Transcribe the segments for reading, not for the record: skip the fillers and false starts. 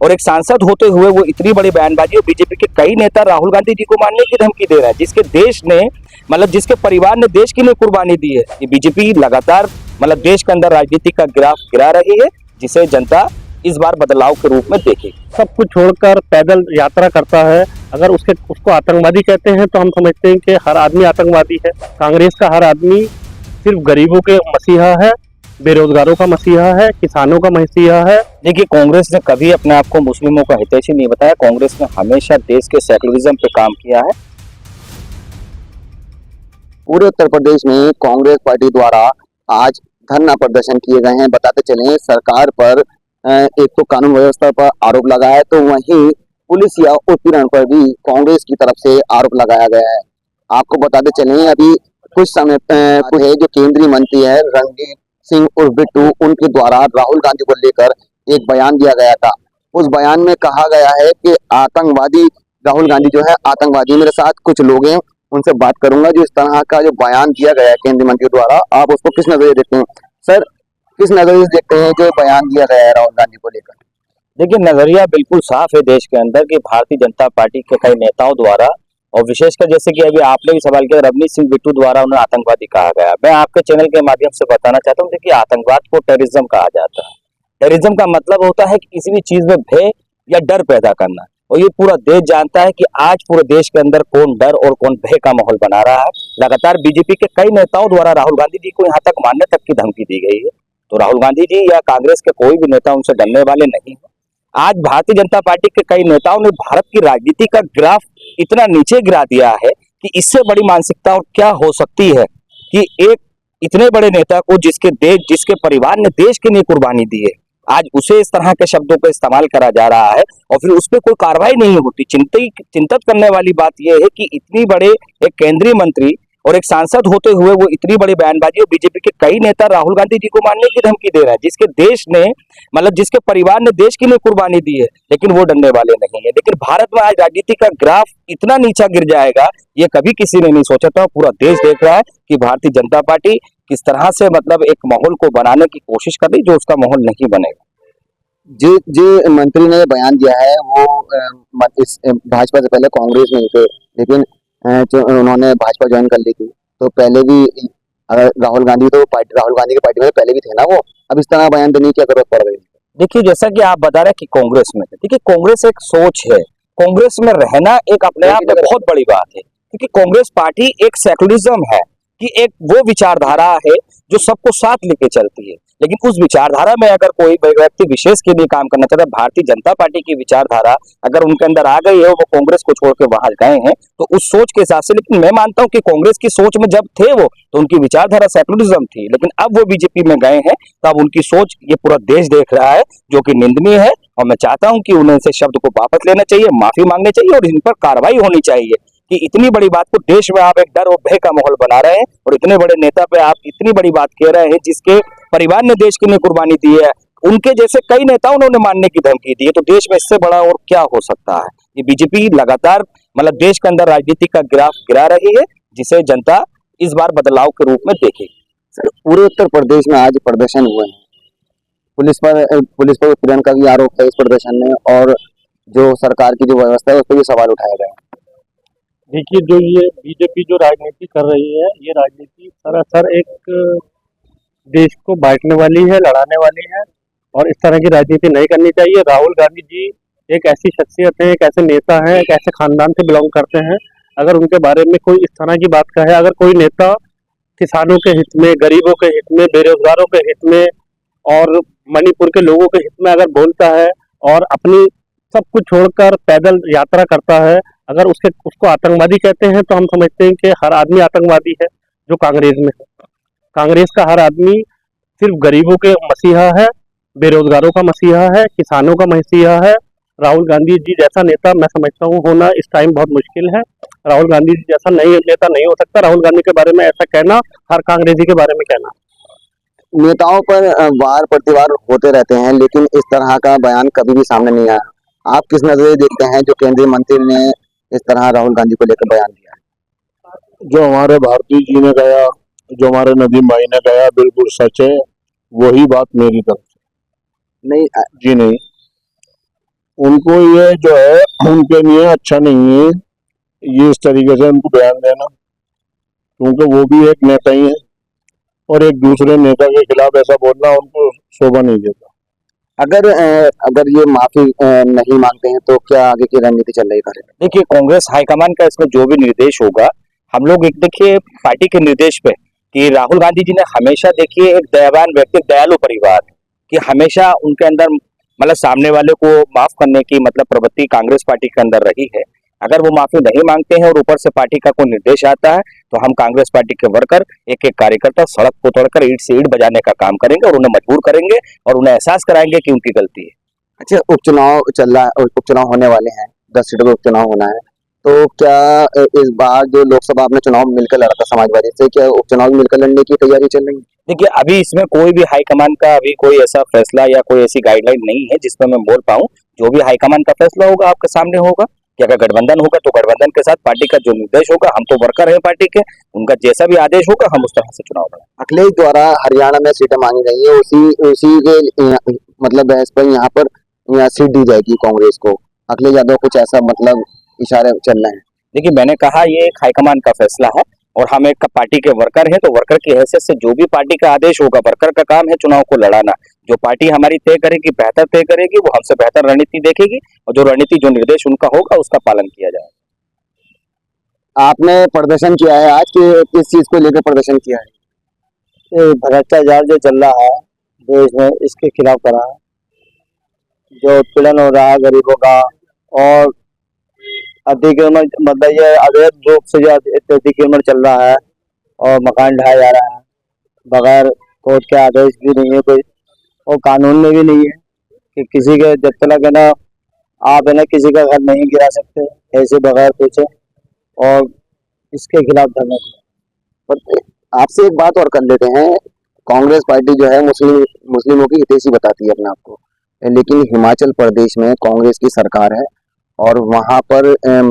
और एक सांसद होते हुए वो इतनी बड़ी बयानबाजी, और बीजेपी के कई नेता राहुल गांधी जी को मारने की धमकी दे रहे हैं, जिसके देश ने मतलब जिसके परिवार ने देश के लिए कुर्बानी दी है। ये बीजेपी लगातार मतलब देश के अंदर राजनीति का ग्राफ गिरा रही है, जिसे जनता इस बार बदलाव के रूप में देखेगी। सब कुछ छोड़कर पैदल यात्रा करता है। अगर उसको आतंकवादी कहते हैं तो हम समझते हैं कि हर आदमी आतंकवादी है। कांग्रेस का हर आदमी सिर्फ गरीबों के मसीहा है, बेरोजगारों का मसीहा है, किसानों का मसीहा है। देखिए, कांग्रेस ने कभी अपने आप को मुस्लिमों का हितैषी नहीं बताया। कांग्रेस ने हमेशा देश के सेकुलरिज्म पे काम किया है। पूरे उत्तर प्रदेश में कांग्रेस पार्टी द्वारा आज धरना प्रदर्शन किए गए हैं। बताते चले, सरकार पर एक तो कानून व्यवस्था पर आरोप लगाया है, तो वहीं पुलिस या उत्पीड़न पर भी कांग्रेस की तरफ से आरोप लगाया गया है। आपको बताते चले, अभी कुछ समय है जो केंद्रीय मंत्री है रणदीप सिंह उर्फ बिट्टू, उनके द्वारा राहुल गांधी को लेकर एक बयान दिया गया था। उस बयान में कहा गया है कि आतंकवादी राहुल गांधी जो है आतंकवादी। मेरे साथ कुछ लोग हैं, उनसे बात करूंगा। जो इस तरह का जो बयान दिया गया है केंद्रीय मंत्री द्वारा, आप उसको किस नजरिए देखते हैं? सर, किस नजरिए से देखते हैं जो बयान दिया गया है राहुल गांधी को लेकर? देखिए, नजरिया बिल्कुल साफ है देश के अंदर कि भारतीय जनता पार्टी के कई नेताओं द्वारा, और विशेषकर जैसे कि अभी आपने भी सवाल किया, रवनीत सिंह बिट्टू द्वारा उन्हें आतंकवादी कहा गया। मैं आपके चैनल के माध्यम से बताना चाहता हूँ, देखिए, आतंकवाद को टेररिज्म कहा जाता है। टेररिज्म का मतलब होता है कि किसी भी चीज में भय या डर पैदा करना, और ये पूरा देश जानता है कि आज पूरे देश के अंदर कौन डर और कौन भय का माहौल बना रहा है। लगातार बीजेपी के कई नेताओं द्वारा राहुल गांधी जी को यहाँ तक मारने तक की धमकी दी गई है। तो राहुल गांधी जी या कांग्रेस के कोई भी नेता उनसे डरने वाले नहीं है। आज भारतीय जनता पार्टी के कई नेताओं ने भारत की राजनीति का ग्राफ इतना नीचे गिरा दिया है कि इससे बड़ी मानसिकता और क्या हो सकती है कि एक इतने बड़े नेता को जिसके परिवार ने देश के लिए कुर्बानी दी है, आज उसे इस तरह के शब्दों का इस्तेमाल करा जा रहा है और फिर उस पर कोई कार्रवाई नहीं होती। चिंतित करने वाली बात यह है कि इतनी बड़े एक केंद्रीय मंत्री और एक सांसद होते हुए वो इतनी बड़ी बयानबाजी, और बीजेपी के कई नेता राहुल गांधी जी को मारने की धमकी दे रहे हैं, जिसके देश ने मतलब जिसके परिवार ने देश के लिए कुर्बानी दी है, लेकिन वो डरने वाले नहीं है। लेकिन भारत में आज राजनीति का ग्राफ इतना नीचा गिर जाएगा, ये कभी किसी ने नहीं सोचा था। पूरा देश देख रहा है कि भारतीय जनता पार्टी किस तरह से मतलब एक माहौल को बनाने की कोशिश कर रही, जो उसका माहौल नहीं बनेगा। जो मंत्री ने बयान दिया है वो भाजपा से पहले कांग्रेस में थे, लेकिन जो उन्होंने भाजपा ज्वाइन कर ली थी, तो पहले भी राहुल गांधी की पार्टी में पहले भी थे ना वो। अब इस तरह बयान देने की क्या जरूरत पड़ रही है? देखिए, जैसा कि आप बता रहे हैं कि कांग्रेस में है, देखिए, कांग्रेस एक सोच है। कांग्रेस में रहना एक अपने आप में बहुत बड़ी बात है, क्योंकि कांग्रेस पार्टी एक सेकुलरिज्म है कि एक वो विचारधारा है जो सबको साथ लेके चलती है। लेकिन उस विचारधारा में अगर कोई व्यक्ति विशेष के लिए काम करना चाहता है, भारतीय जनता पार्टी की विचारधारा अगर उनके अंदर आ गई है, वो कांग्रेस को छोड़ के वहां गए हैं, तो उस सोच के हिसाब से। लेकिन मैं मानता हूं कि कांग्रेस की सोच में जब थे वो, तो उनकी विचारधारा सेकुलरिज्म थी, लेकिन अब वो बीजेपी में गए हैं, तो अब उनकी सोच ये पूरा देश देख रहा है, जो कि निंदनीय है। और मैं चाहता हूं कि उन्हें से शब्द को वापस लेना चाहिए, माफी मांगनी चाहिए, और इन पर कार्रवाई होनी चाहिए कि इतनी बड़ी बात को देश में आप एक डर और भय का माहौल बना रहे हैं, और इतने बड़े नेता पे आप इतनी बड़ी बात कह रहे हैं जिसके परिवार ने देश के लिए कुर्बानी दी है। उनके जैसे कई नेताओं ने उन्हें मारने की धमकी दी है, तो देश में इससे बड़ा और क्या हो सकता है। ये बीजेपी लगातार मतलब देश के अंदर राजनीति का ग्राफ गिरा रही है, जिसे जनता इस बार बदलाव के रूप में देखेगी। सर, पूरे उत्तर प्रदेश में आज प्रदर्शन हुए हैं। पुलिस पर उत्पीड़न का भी आरोप है इस प्रदर्शन में, और जो सरकार की जो व्यवस्था है उस पर भी सवाल उठाया गया। देखिए, जो ये बीजेपी जो राजनीति कर रही है, ये राजनीति सरासर एक देश को बांटने वाली है, लड़ाने वाली है, और इस तरह की राजनीति नहीं करनी चाहिए। राहुल गांधी जी एक ऐसी शख्सियत है, एक ऐसे नेता हैं, एक ऐसे खानदान से बिलोंग करते हैं। अगर उनके बारे में कोई इस तरह की बात कहे, अगर कोई नेता किसानों के हित में, गरीबों के हित में, बेरोजगारों के हित में और मणिपुर के लोगों के हित में अगर बोलता है और अपनी सब कुछ छोड़कर पैदल यात्रा करता है, अगर उसको आतंकवादी कहते हैं तो हम समझते हैं कि हर आदमी आतंकवादी है जो कांग्रेस में है। कांग्रेस का हर आदमी सिर्फ गरीबों के मसीहा है, बेरोजगारों का मसीहा है, किसानों का मसीहा है। राहुल गांधी जी जैसा नेता मैं समझता हूँ होना इस टाइम बहुत मुश्किल है। राहुल गांधी जी जैसा नेता नहीं हो सकता। राहुल गांधी के बारे में ऐसा कहना हर कांग्रेसी के बारे में कहना। नेताओं पर वार प्रतिवार होते रहते हैं, लेकिन इस तरह का बयान कभी भी सामने नहीं आया। आप किस नजरिए देखते हैं जो केंद्रीय मंत्री ने इस तरह राहुल गांधी को लेकर बयान दिया? जो हमारे भारती जी ने कहा, जो हमारे नदीम भाई ने कहा, बिल्कुल सच है। वही बात मेरी तरफ से नहीं जी नहीं। उनको ये जो है उनके लिए अच्छा नहीं है ये इस तरीके से उनको बयान देना, क्योंकि वो भी एक नेता ही है और एक दूसरे नेता के खिलाफ ऐसा बोलना उनको शोभा नहीं देता। अगर ये माफी नहीं मांगते हैं तो क्या आगे की रणनीति चल रही है? देखिए कांग्रेस हाईकमान का इसमें जो भी निर्देश होगा, हम लोग एक देखिए पार्टी के निर्देश पे कि राहुल गांधी जी ने हमेशा देखिए एक दयावान व्यक्ति, दयालु परिवार कि हमेशा उनके अंदर मतलब सामने वाले को माफ करने की मतलब प्रवृत्ति कांग्रेस पार्टी के अंदर रही है। अगर वो माफी नहीं मांगते हैं और ऊपर से पार्टी का कोई निर्देश आता है तो हम कांग्रेस पार्टी के वर्कर एक एक कार्यकर्ता सड़क को तोड़कर ईंट से ईंट बजाने का काम करेंगे और उन्हें मजबूर करेंगे और उन्हें एहसास कराएंगे कि उनकी गलती है। अच्छा, उपचुनाव चल रहा है, उपचुनाव होने वाले हैं, 10 सीटों पर उपचुनाव होना है, तो क्या इस बार जो लोकसभा आपने चुनाव मिलकर लड़ा था समाजवादी से, क्या उपचुनाव मिलकर लड़ने की तैयारी चल रही है? देखिए अभी इसमें कोई भी हाईकमान का अभी कोई ऐसा फैसला या कोई ऐसी गाइडलाइन नहीं है जिसमें मैं बोल पाऊं। जो भी हाईकमान का फैसला होगा आपके सामने होगा कि अगर गठबंधन होगा तो गठबंधन के साथ पार्टी का जो निर्देश होगा, हम तो वर्कर हैं पार्टी के, उनका जैसा भी आदेश होगा हम उस तरह से चुनाव लड़ेंगे। अखिलेश द्वारा हरियाणा में सीटें मांगी गई है, उसी उसी के मतलब बहस पर यहाँ सीट दी जाएगी कांग्रेस को। अखिलेश यादव कुछ ऐसा मतलब इशारे चल रहे हैं। देखिए मैंने कहा ये एक हाईकमान का फैसला है और हम एक पार्टी के वर्कर हैं, तो वर्कर की हैसियत से जो भी पार्टी का आदेश होगा, वर्कर का काम है चुनाव को लड़ाना। जो पार्टी हमारी तय करेगी, बेहतर तय करेगी, वो हमसे बेहतर रणनीति देखेगी और जो रणनीति जो निर्देश उनका होगा उसका पालन किया जाएगा। आपने प्रदर्शन किया है आज, कि किस चीज को लेकर प्रदर्शन किया है? भ्रष्टाचार जो चल रहा है देश में, इसके खिलाफ करा है। जो उत्पीड़न हो रहा है गरीबों का और अतिक्रमण, मतलब ये अवैध रूप से जो अतिक्रमण चल रहा है और मकान ढाया जा रहा है बगैर कोर्ट के आदेश भी नहीं है कोई, और कानून में भी नहीं है कि किसी के जब तक है ना आप है ना किसी का घर नहीं गिरा सकते ऐसे बगैर पूछे, और इसके खिलाफ धरना दिया। पर आपसे एक बात और कर लेते हैं, कांग्रेस पार्टी जो है मुस्लिमों की हितैषी बताती है अपने आप को, लेकिन हिमाचल प्रदेश में कांग्रेस की सरकार है और वहां पर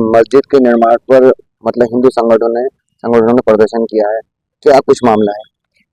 मस्जिद के निर्माण पर मतलब हिंदू संगठनों ने प्रदर्शन किया है। क्या कुछ मामला है?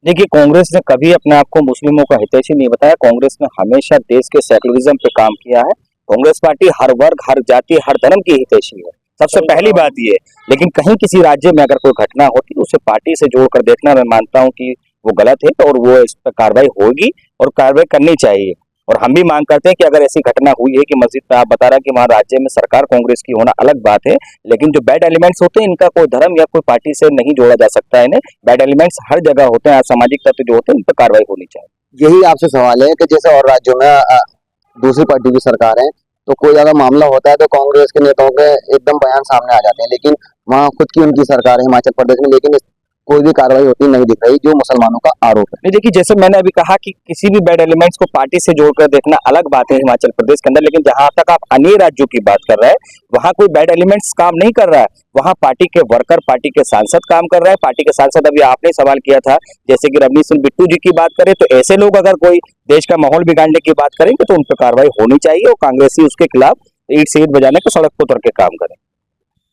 देखिए कांग्रेस ने कभी अपने आप को मुस्लिमों का हितैषी नहीं बताया। कांग्रेस ने हमेशा देश के सेकुलरिज्म पे काम किया है। कांग्रेस पार्टी हर वर्ग, हर जाति, हर धर्म की हितैषी है, सबसे पहली बात ये। लेकिन कहीं किसी राज्य में अगर कोई घटना होती है उसे पार्टी से जोड़कर देखना, मैं मानता हूँ कि वो गलत है और वो इस पर कार्रवाई होगी और कार्रवाई करनी चाहिए। और हम भी मांग करते हैं कि अगर ऐसी घटना हुई है कि मस्जिद पे आप बता रहा कि वहाँ राज्य में सरकार कांग्रेस की होना अलग बात है, लेकिन जो बैड एलिमेंट्स होते हैं इनका कोई धर्म या कोई पार्टी से नहीं जोड़ा जा सकता है। इन्हें बैड एलिमेंट्स हर जगह होते हैं, असामाजिक तत्व जो होते हैं इन पर कार्रवाई होनी चाहिए। यही आपसे सवाल है कि जैसे और राज्यों में दूसरी पार्टी की सरकार है, तो कोई अगर मामला होता है तो कांग्रेस के नेताओं के एकदम बयान सामने आ जाते हैं, लेकिन वहाँ खुद की उनकी सरकार है हिमाचल प्रदेश में, लेकिन कोई भी कार्रवाई होती नहीं दिख रही, जो मुसलमानों का आरोप है। नहीं देखिए जैसे मैंने अभी कहा कि किसी भी बैड एलिमेंट्स को पार्टी से जोड़कर देखना अलग बात है हिमाचल प्रदेश के अंदर, लेकिन जहां तक आप अन्य राज्यों की बात कर रहे हैं वहां कोई बैड एलिमेंट्स काम नहीं कर रहा है। वहां पार्टी के वर्कर, पार्टी के सांसद काम कर रहे हैं। पार्टी के सांसद, अभी आपने सवाल किया था जैसे कि रवनीत सिंह बिट्टू जी की बात करें, तो ऐसे लोग अगर कोई देश का माहौल बिगाड़ने की बात करेंगे तो उन पर कार्रवाई होनी चाहिए और कांग्रेसी उसके खिलाफ ईंट से ईंट बजाने को सड़क को उतर के काम करें।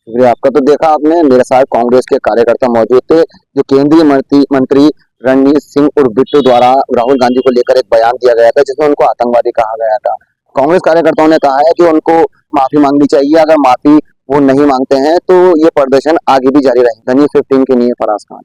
आपका तो देखा आपने, मेरे साथ कांग्रेस के कार्यकर्ता मौजूद थे। जो केंद्रीय मंत्री रणनीत सिंह उर्फ बिट्टू द्वारा राहुल गांधी को लेकर एक बयान दिया गया था जिसमें उनको आतंकवादी कहा गया था। कांग्रेस कार्यकर्ताओं ने कहा है कि उनको माफी मांगनी चाहिए, अगर माफी वो नहीं मांगते हैं तो ये प्रदर्शन आगे भी जारी रहेगा। न्यूज़ 15 के लिए फराज खान।